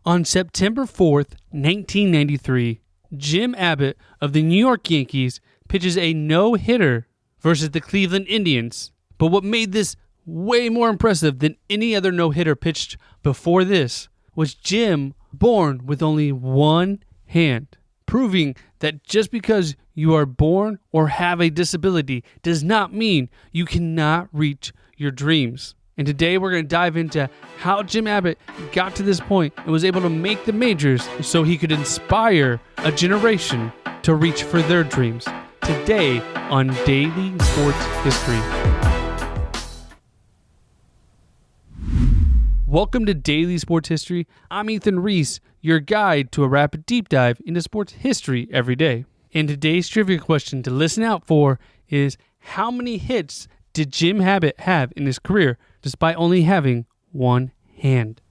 On September 4th, 1993, Jim Abbott of the New York Yankees pitches a no-hitter versus the Cleveland Indians. But what made this way more impressive than any other no-hitter pitched before this was Jim born with only one hand, proving that just because you are born or have a disability does not mean you cannot reach your dreams. And today we're going to dive into how Jim Abbott got to this point and was able to make the majors so he could inspire a generation to reach for their dreams. Today on Daily Sports History. Welcome to Daily Sports History. I'm Ethan Reese, your guide to a rapid deep dive into sports history every day. And today's trivia question to listen out for is, how many hits did Jim Abbott have in his career despite only having one hand?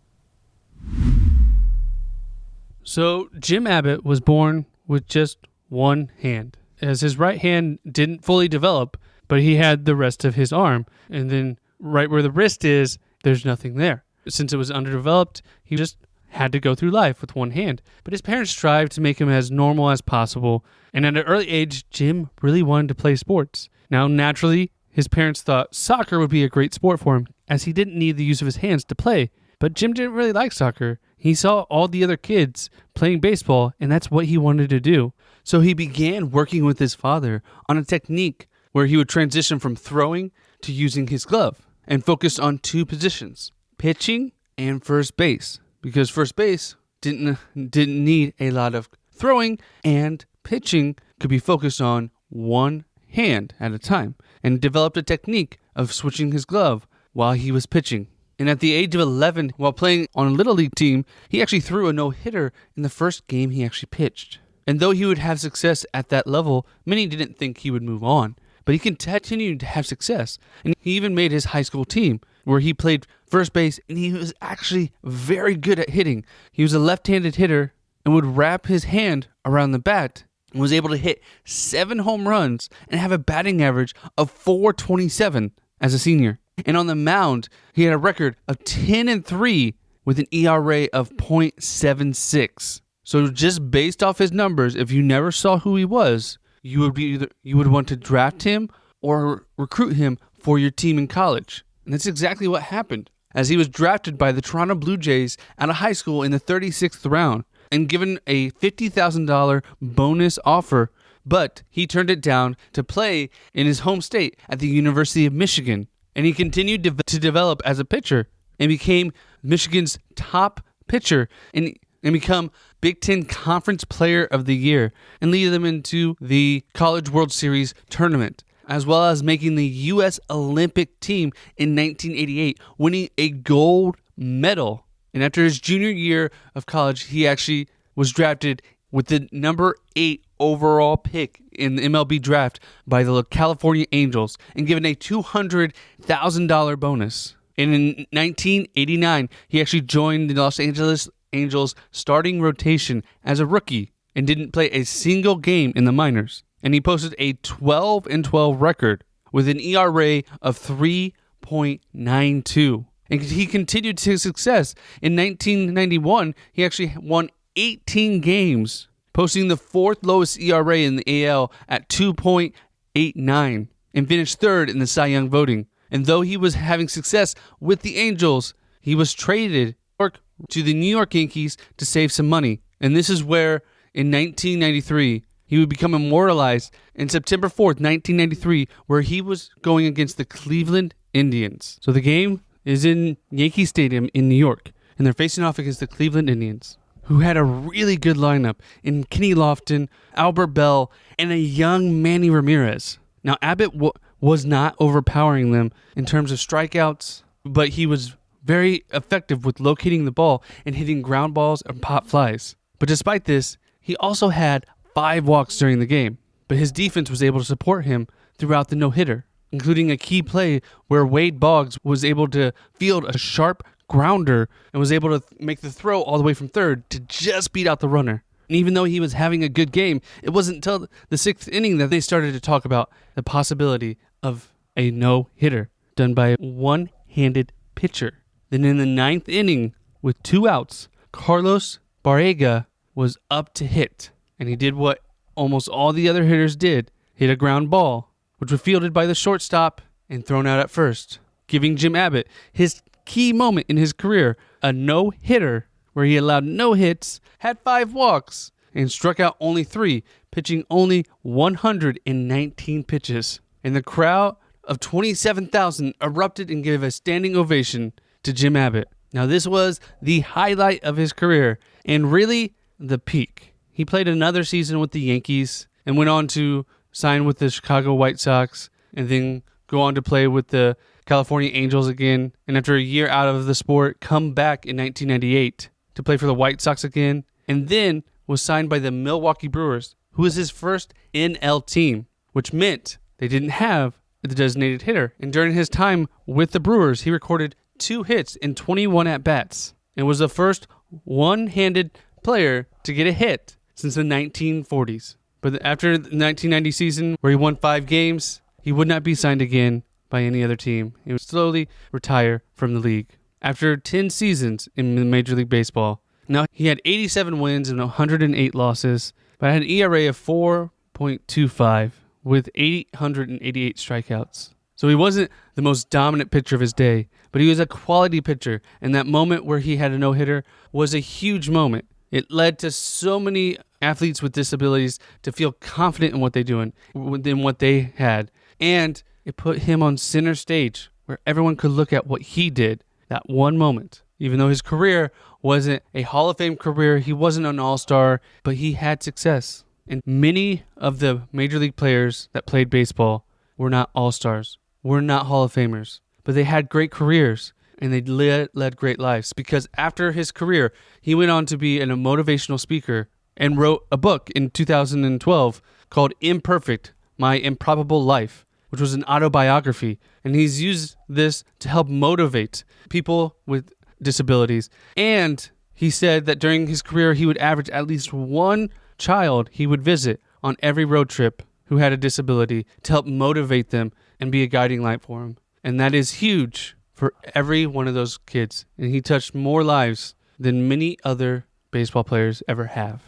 So Jim Abbott was born with just one hand, as his right hand didn't fully develop, but he had the rest of his arm. And then right where the wrist is, there's nothing there. Since it was underdeveloped, he just had to go through life with one hand. But his parents strived to make him as normal as possible. And at an early age, Jim really wanted to play sports. Now, naturally, his parents thought soccer would be a great sport for him, as he didn't need the use of his hands to play. But Jim didn't really like soccer. He saw all the other kids playing baseball, and that's what he wanted to do. So he began working with his father on a technique where he would transition from throwing to using his glove and focus on two positions, pitching and first base, because first base didn't need a lot of throwing, and pitching could be focused on one hand at a time, and developed a technique of switching his glove while he was pitching. And at the age of 11, while playing on a Little League team, he actually threw a no-hitter in the first game he actually pitched. And though he would have success at that level, many didn't think he would move on. But he continued to have success, and he even made his high school team, where he played first base, and he was actually very good at hitting. He was a left-handed hitter and would wrap his hand around the bat and was able to hit 7 home runs and have a batting average of .427 as a senior. And on the mound, he had a record of 10-3 with an ERA of .76. So just based off his numbers, if you never saw who he was, you would want to draft him or recruit him for your team in college. And that's exactly what happened, as he was drafted by the Toronto Blue Jays out of high school in the 36th round and given a $50,000 bonus offer, but he turned it down to play in his home state at the University of Michigan. And he continued to develop as a pitcher and became Michigan's top pitcher and become Big Ten Conference Player of the Year and lead them into the College World Series tournament, as well as making the U.S. Olympic team in 1988, winning a gold medal. And after his junior year of college, he actually was drafted with the number 8 overall pick in the MLB draft by the California Angels and given a $200,000 bonus. And in 1989, he actually joined the Los Angeles Angels starting rotation as a rookie and didn't play a single game in the minors. And he posted a 12-12 record with an ERA of 3.92. And he continued his success. In 1991, he actually won 18 games, posting the 4th lowest ERA in the AL at 2.89, and finished 3rd in the Cy Young voting. And though he was having success with the Angels, he was traded to the New York Yankees to save some money. And this is where, in 1993, he would become immortalized in September 4th, 1993, where he was going against the Cleveland Indians. So the game is in Yankee Stadium in New York, and they're facing off against the Cleveland Indians, who had a really good lineup in Kenny Lofton, Albert Bell, and a young Manny Ramirez. Now, Abbott was not overpowering them in terms of strikeouts, but he was very effective with locating the ball and hitting ground balls and pop flies. But despite this, he also had 5 walks during the game, but his defense was able to support him throughout the no-hitter, including a key play where Wade Boggs was able to field a sharp grounder and was able to make the throw all the way from third to just beat out the runner. And even though he was having a good game, it wasn't until the 6th inning that they started to talk about the possibility of a no-hitter done by a one-handed pitcher. Then in the 9th inning, with 2 outs, Carlos Barrega was up to hit, and he did what almost all the other hitters did, hit a ground ball, which was fielded by the shortstop and thrown out at first, giving Jim Abbott his key moment in his career, a no-hitter where he allowed no hits, had 5 walks, and struck out only 3, pitching only 119 pitches. And the crowd of 27,000 erupted and gave a standing ovation to Jim Abbott. Now, this was the highlight of his career and really the peak. He played another season with the Yankees and went on to sign with the Chicago White Sox and then go on to play with the California Angels again. And after a year out of the sport, come back in 1998 to play for the White Sox again, and then was signed by the Milwaukee Brewers, who was his first NL team, which meant they didn't have the designated hitter. And during his time with the Brewers, he recorded 2 hits in 21 at-bats and was the first one-handed player to get a hit since the 1940s. But after the 1990 season, where he won 5 games, he would not be signed again by any other team. He would slowly retire from the league. After 10 seasons in Major League Baseball, now he had 87 wins and 108 losses, but had an ERA of 4.25 with 888 strikeouts. So he wasn't the most dominant pitcher of his day, but he was a quality pitcher, and that moment where he had a no-hitter was a huge moment. It led to so many athletes with disabilities to feel confident in what they're doing, in what they had, and it put him on center stage where everyone could look at what he did that one moment. Even though his career wasn't a Hall of Fame career, he wasn't an all-star, but he had success. And many of the major league players that played baseball were not all-stars, were not Hall of Famers, but they had great careers and they led great lives. Because after his career, he went on to be a motivational speaker and wrote a book in 2012 called Imperfect, My Improbable Life, which was an autobiography. And he's used this to help motivate people with disabilities. And he said that during his career, he would average at least one child he would visit on every road trip who had a disability to help motivate them and be a guiding light for them. And that is huge for every one of those kids. And he touched more lives than many other baseball players ever have.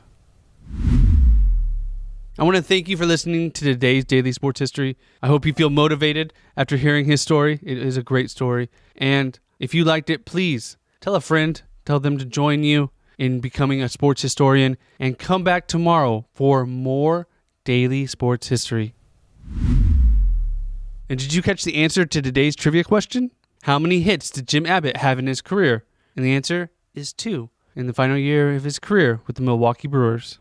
I want to thank you for listening to today's Daily Sports History. I hope you feel motivated after hearing his story. It is a great story. And if you liked it, please tell a friend, tell them to join you in becoming a sports historian, and come back tomorrow for more Daily Sports History. And did you catch the answer to today's trivia question? How many hits did Jim Abbott have in his career? And the answer is 2 in the final year of his career with the Milwaukee Brewers.